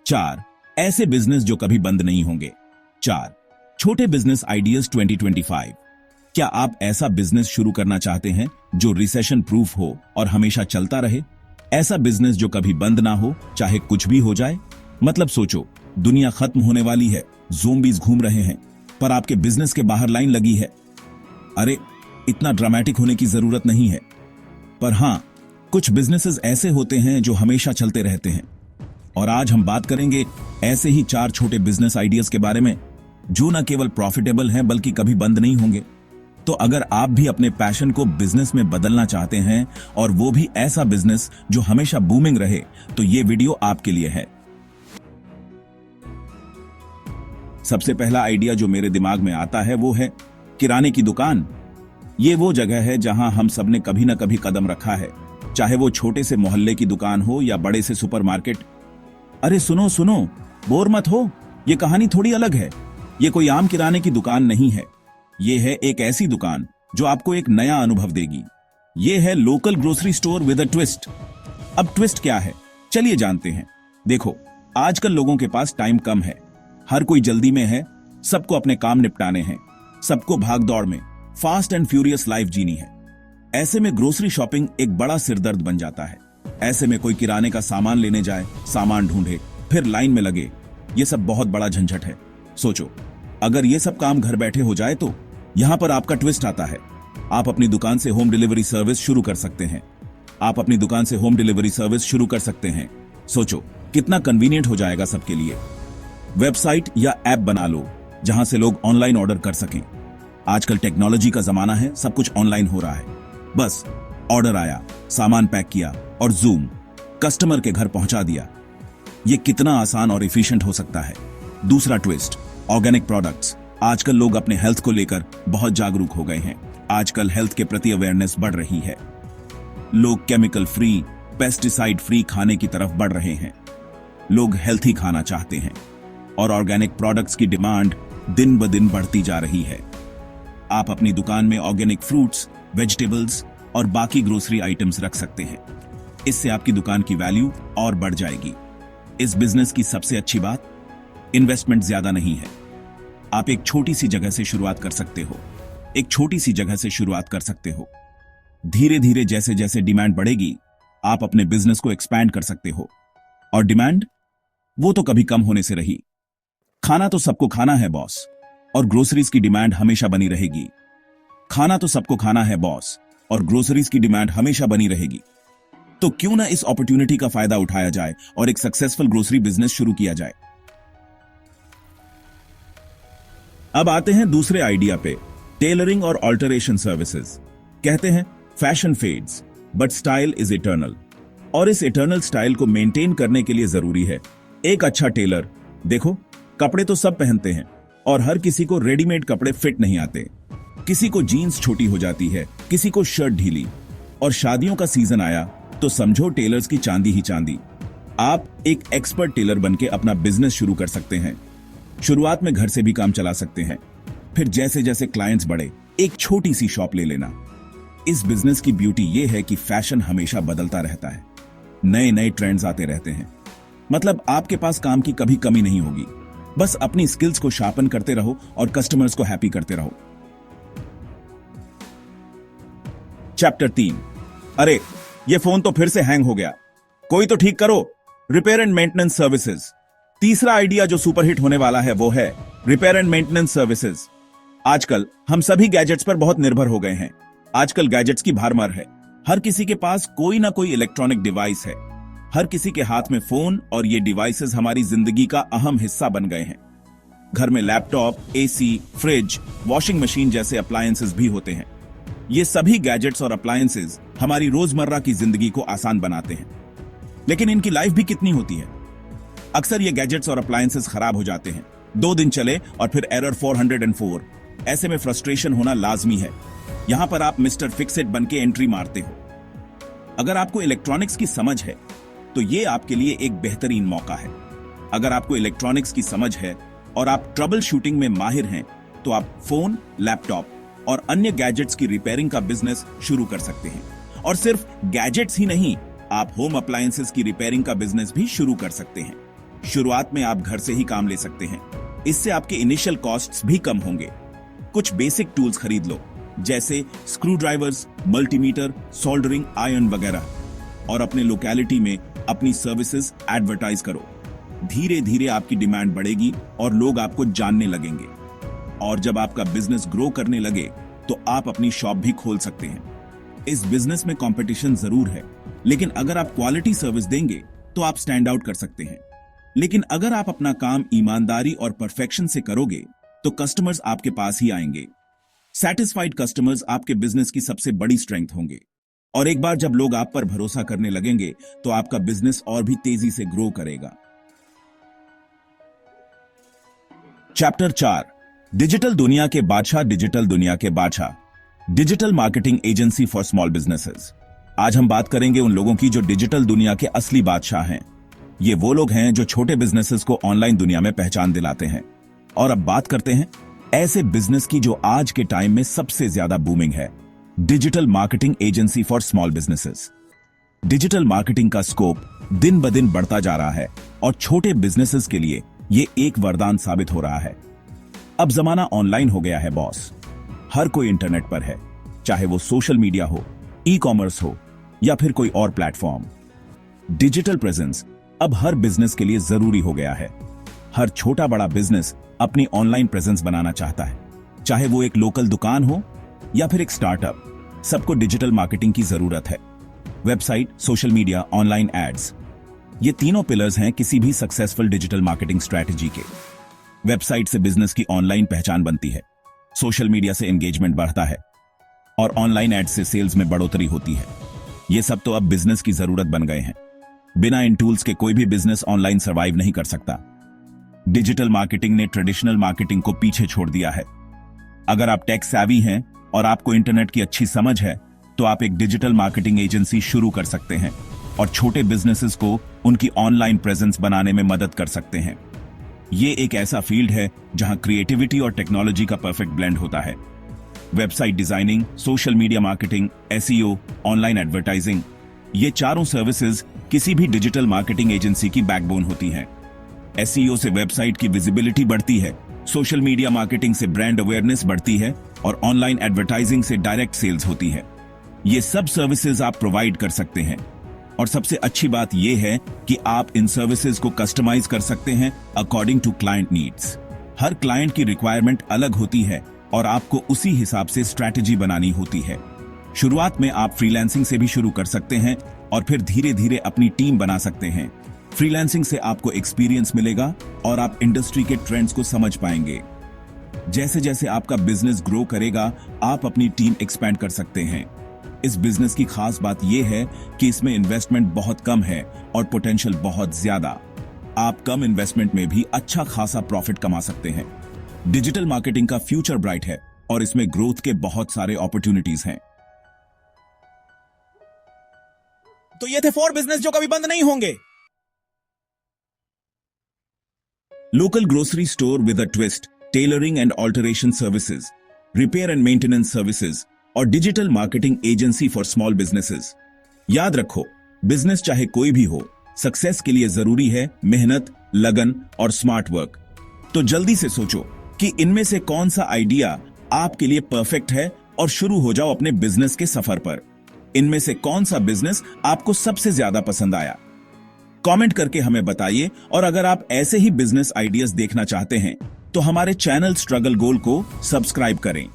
4 ऐसे बिजनेस जो कभी बंद नहीं होंगे। 4 छोटे बिजनेस आइडियाज 2025। क्या आप ऐसा बिजनेस शुरू करना चाहते हैं जो रिसेशन प्रूफ हो और हमेशा चलता रहे? ऐसा बिजनेस जो कभी बंद ना हो, चाहे कुछ भी हो जाए। मतलब सोचो, दुनिया खत्म होने वाली है, ज़ोंबीज घूम रहे हैं, पर आपके बिजनेस के बाहर लाइन लगी है। अरे, इतना ड्रामेटिक होने की जरूरत नहीं है, पर हां, कुछ बिजनेसेस ऐसे होते हैं जो हमेशा चलते रहते हैं। और आज हम बात करेंगे ऐसे ही 4 छोटे बिजनेस आइडियाज के बारे में जो न केवल प्रॉफिटेबल हैं बल्कि कभी बंद नहीं होंगे। तो अगर आप भी अपने पैशन को बिजनेस में बदलना चाहते हैं और वो भी ऐसा बिजनेस जो हमेशा बूमिंग रहे, तो ये वीडियो आपके लिए है। सबसे पहला आइडिया जो मेरे दिमाग में आता है वो है किराने की दुकान। ये वो जगह है जहां हम सब ने कभी ना कभी कदम रखा है, चाहे वो छोटे से मोहल्ले की दुकान हो या बड़े से सुपरमार्केट। अरे सुनो सुनो, बोर मत हो, ये कहानी थोड़ी अलग है। ये कोई आम किराने की दुकान नहीं है, ये है एक ऐसी दुकान जो आपको एक नया अनुभव देगी। ये है local grocery store with a twist. अब ट्विस्ट क्या है, चलिए जानते हैं। देखो, आजकल लोगों के पास टाइम कम है, हर कोई जल्दी में है, सबको अपने काम निपटाने हैं, सबको भाग दौड़ में फास्ट एंड फ्यूरियस लाइफ जीनी है। ऐसे में ग्रोसरी शॉपिंग एक बड़ा सिरदर्द बन जाता है। ऐसे में कोई किराने का सामान लेने जाए, सामान ढूंढे, फिर लाइन में लगे, ये सब बहुत बड़ा झंझट है। सोचो, अगर ये सब काम घर बैठे हो जाए तो यहां पर आपका ट्विस्ट आता है। आप अपनी दुकान से होम डिलीवरी सर्विस शुरू कर सकते हैं। आप अपनी दुकान से होम डिलीवरी सर्विस शुरू कर सकते हैं। सोचो कितना कन्वीनियंट हो जाएगा सबके लिए। वेबसाइट या ऐप बना लो जहां से लोग ऑनलाइन ऑर्डर कर सकें। आजकल टेक्नोलॉजी का जमाना है, सब कुछ ऑनलाइन हो रहा है। बस ऑर्डर आया, सामान पैक किया और जूम, कस्टमर के घर पहुंचा दिया। ये कितना आसान और एफिशिएंट हो सकता है। दूसरा ट्विस्ट, ऑर्गेनिक प्रोडक्ट्स। आजकल लोग अपने हेल्थ को लेकर बहुत जागरूक हो गए हैं। आजकल हेल्थ के प्रति अवेयरनेस बढ़ रही है। लोग केमिकल फ्री, पेस्टिसाइड फ्री खाने की तरफ बढ़ रहे हैं। लोग हेल्थी खाना चाहते हैं और ऑर्गेनिक प्रोडक्ट्स की डिमांड दिन ब दिन बढ़ती जा रही है। आप अपनी दुकान में ऑर्गेनिक फ्रूट्स, वेजिटेबल्स और बाकी ग्रोसरी आइटम्स रख सकते हैं। इससे आपकी दुकान की वैल्यू और बढ़ जाएगी। इस बिजनेस की सबसे अच्छी बात, इन्वेस्टमेंट ज्यादा नहीं है। आप एक छोटी सी जगह से शुरुआत कर सकते हो। एक छोटी सी जगह से शुरुआत कर सकते हो। धीरे धीरे जैसे जैसे डिमांड बढ़ेगी, आप अपने बिजनेस को एक्सपैंड कर सकते हो। और डिमांड, वो तो कभी कम होने से रही। खाना तो सबको खाना है बॉस, और ग्रोसरीज की डिमांड हमेशा बनी रहेगी। खाना तो सबको खाना है बॉस, और ग्रोसरीज की डिमांड हमेशा बनी रहेगी। तो क्यों ना इस अपॉर्चुनिटी का फायदा उठाया जाए और एक सक्सेसफुल ग्रोसरी बिजनेस शुरू किया जाए। अब आते हैं दूसरे आइडिया पे, टेलरिंग और ऑल्टरेशन सर्विसेज। कहते हैं fashion fades but style is eternal, और इस इटर्नल स्टाइल को मेंटेन करने के लिए जरूरी है एक अच्छा टेलर। देखो, कपड़े तो सब पहनते हैं और हर किसी को रेडीमेड कपड़े फिट नहीं आते। किसी को जीन्स छोटी हो जाती है, किसी को शर्ट ढीली, और शादियों का सीजन आया तो समझो टेलर्स की चांदी ही चांदी। आप एक एक्सपर्ट टेलर बनके अपना बिजनेस शुरू कर सकते हैं। शुरुआत में घर से भी काम चला सकते हैं, फिर जैसे जैसे क्लाइंट्स बढ़े, एक छोटी सी शॉप ले लेना। इस बिजनेस की ब्यूटी यह है कि फैशन हमेशा बदलता रहता है, नए नए ट्रेंड्स आते रहते हैं। मतलब आपके पास काम की कभी कमी नहीं होगी। बस अपनी स्किल्स को शार्पन करते रहो और कस्टमर्स को हैप्पी करते रहो। चैप्टर 3। अरे, ये फोन तो फिर से हैंग हो गया, कोई तो ठीक करो। Repair and maintenance services. तीसरा आइडिया जो सुपरहिट होने वाला है वो है रिपेयर एंड मेंटेनेंस सर्विसेज। आजकल हम सभी गैजेट्स पर बहुत निर्भर हो गए हैं। आजकल गैजेट्स की भरमार है। हर किसी के पास कोई ना कोई इलेक्ट्रॉनिक डिवाइस है। हर किसी के हाथ में फोन, और ये डिवाइसेस हमारी जिंदगी का अहम हिस्सा बन गए हैं। घर में laptop, AC, fridge, washing machine जैसे अप्लायंसेस भी होते हैं। ये सभी गैजेट्स और अप्लायंसेस हमारी रोजमर्रा की जिंदगी को आसान बनाते हैं, लेकिन इनकी लाइफ भी कितनी होती है। अक्सर ये गैजेट्स और अप्लायंसेस खराब हो जाते हैं, 2 दिन चले और फिर एरर 404। ऐसे में फ्रस्ट्रेशन होना लाजमी है। यहां पर आप मिस्टर फिक्स इट बन के एंट्री मारते हो। अगर आपको इलेक्ट्रॉनिक्स की समझ है तो ये आपके लिए एक बेहतरीन मौका है। अगर आपको इलेक्ट्रॉनिक्स की समझ है और आप ट्रबल शूटिंग में माहिर हैं, तो आप फोन, लैपटॉप और अन्य गैजेट्स की रिपेयरिंग का बिजनेस शुरू कर सकते हैं। और सिर्फ गैजेट्स ही नहीं, आप होम अप्लायंसेस की रिपेयरिंग का बिजनेस भी शुरू कर सकते हैं। शुरुआत में आप घर से ही काम ले सकते हैं। इससे आपके इनिशियल कॉस्ट्स भी कम होंगे। कुछ बेसिक टूल्स खरीद लो, जैसे screw drivers, multimeter, soldering iron वगैरह, और अपने लोकेलिटी में अपनी सर्विसेज एडवर्टाइज करो। धीरे धीरे आपकी डिमांड बढ़ेगी और लोग आपको जानने लगेंगे। और जब आपका बिजनेस ग्रो करने लगे तो आप अपनी शॉप भी खोल सकते हैं। इस बिजनेस में कंपटीशन जरूर है, लेकिन अगर आप क्वालिटी सर्विस देंगे तो आप स्टैंड आउट कर सकते हैं। लेकिन अगर आप अपना काम ईमानदारी और परफेक्शन से करोगे तो कस्टमर्स आपके पास ही आएंगे। सैटिस्फाइड कस्टमर्स आपके बिजनेस की सबसे बड़ी स्ट्रेंथ होंगे। और एक बार जब लोग आप पर भरोसा करने लगेंगे तो आपका बिजनेस और भी तेजी से ग्रो करेगा। चैप्टर 4, डिजिटल दुनिया के बादशाह। डिजिटल दुनिया के बादशाह, digital marketing agency for small businesses. आज हम बात करेंगे उन लोगों की जो डिजिटल दुनिया के असली बादशाह हैं। ये वो लोग हैं जो छोटे बिजनेसेस को ऑनलाइन दुनिया में पहचान दिलाते हैं। और अब बात करते हैं ऐसे बिजनेस की जो आज के टाइम में सबसे ज्यादा बूमिंग है, digital marketing agency for small businesses. Digital marketing का स्कोप दिन ब दिन बढ़ता जा रहा है और छोटे बिजनेसेस के लिए ये एक वरदान साबित हो रहा है। अब जमाना ऑनलाइन हो गया है बॉस। हर कोई इंटरनेट पर है, चाहे वो सोशल मीडिया हो, ई कॉमर्स हो या फिर कोई और प्लेटफॉर्म। डिजिटल प्रेजेंस अब हर बिजनेस के लिए जरूरी हो गया है। हर छोटा बड़ा बिजनेस अपनी ऑनलाइन प्रेजेंस बनाना चाहता है, चाहे वो एक लोकल दुकान हो या फिर एक स्टार्टअप। सबको डिजिटल मार्केटिंग की जरूरत है। Website, social media, online ads, ये तीनों पिलर्स हैं किसी भी सक्सेसफुल डिजिटल मार्केटिंग स्ट्रैटेजी के। वेबसाइट से बिजनेस की ऑनलाइन पहचान बनती है, सोशल मीडिया से एंगेजमेंट बढ़ता है और ऑनलाइन एड्स से सेल्स में बढ़ोतरी होती है। ये सब तो अब बिजनेस की जरूरत बन गए हैं। बिना इन टूल्स के कोई भी बिजनेस ऑनलाइन सर्वाइव नहीं कर सकता। डिजिटल मार्केटिंग ने ट्रेडिशनल मार्केटिंग को पीछे छोड़ दिया है। अगर आप टेक सैवी हैं और आपको इंटरनेट की अच्छी समझ है तो आप एक डिजिटल मार्केटिंग एजेंसी शुरू कर सकते हैं और छोटे बिजनेसेस को उनकी ऑनलाइन प्रेजेंस बनाने में मदद कर सकते हैं। ये एक ऐसा फील्ड है जहां क्रिएटिविटी और टेक्नोलॉजी का परफेक्ट ब्लेंड होता है। Website designing, social media marketing, SEO, online advertising, ये चारों सर्विसेज किसी भी डिजिटल मार्केटिंग एजेंसी की बैकबोन होती हैं। एसईओ से वेबसाइट की विजिबिलिटी बढ़ती है, सोशल मीडिया मार्केटिंग से ब्रांड अवेयरनेस बढ़ती है और ऑनलाइन एडवर्टाइजिंग से डायरेक्ट सेल्स होती है। ये सब सर्विसेज आप प्रोवाइड कर सकते हैं और सबसे अच्छी बात यह है कि आप इन सर्विसेज को कस्टमाइज कर सकते हैं अकॉर्डिंग टू क्लाइंट नीड्स। हर क्लाइंट की रिक्वायरमेंट अलग होती है और आपको उसी हिसाब से स्ट्रैटेजी बनानी होती है। शुरुआत में आप फ्रीलांसिंग से भी शुरू कर सकते हैं और फिर धीरे धीरे अपनी टीम बना सकते हैं। फ्रीलांसिंग से आपको एक्सपीरियंस मिलेगा और आप इंडस्ट्री के ट्रेंड्स को समझ पाएंगे। जैसे जैसे आपका बिजनेस ग्रो करेगा, आप अपनी टीम एक्सपैंड कर सकते हैं। इस बिजनेस की खास बात यह है कि इसमें इन्वेस्टमेंट बहुत कम है और पोटेंशियल बहुत ज्यादा। आप कम इन्वेस्टमेंट में भी अच्छा खासा प्रॉफिट कमा सकते हैं। डिजिटल मार्केटिंग का फ्यूचर ब्राइट है और इसमें ग्रोथ के बहुत सारे अपॉर्चुनिटीज हैं। तो ये थे 4 बिजनेस जो कभी बंद नहीं होंगे। Local grocery store with a twist, tailoring and alteration services, repair and maintenance services और digital marketing agency for small businesses. याद रखो, बिजनेस चाहे कोई भी हो, सक्सेस के लिए जरूरी है मेहनत, लगन और स्मार्ट वर्क। तो जल्दी से सोचो कि इनमें से कौन सा आइडिया आपके लिए परफेक्ट है और शुरू हो जाओ अपने बिजनेस के सफर पर। इनमें से कौन सा बिजनेस आपको सबसे ज्यादा पसंद आया? कमेंट करके हमें बताइए। और अगर आप ऐसे ही बिजनेस आइडियाज देखना चाहते हैं तो हमारे चैनल स्ट्रगल गोल को सब्सक्राइब करें।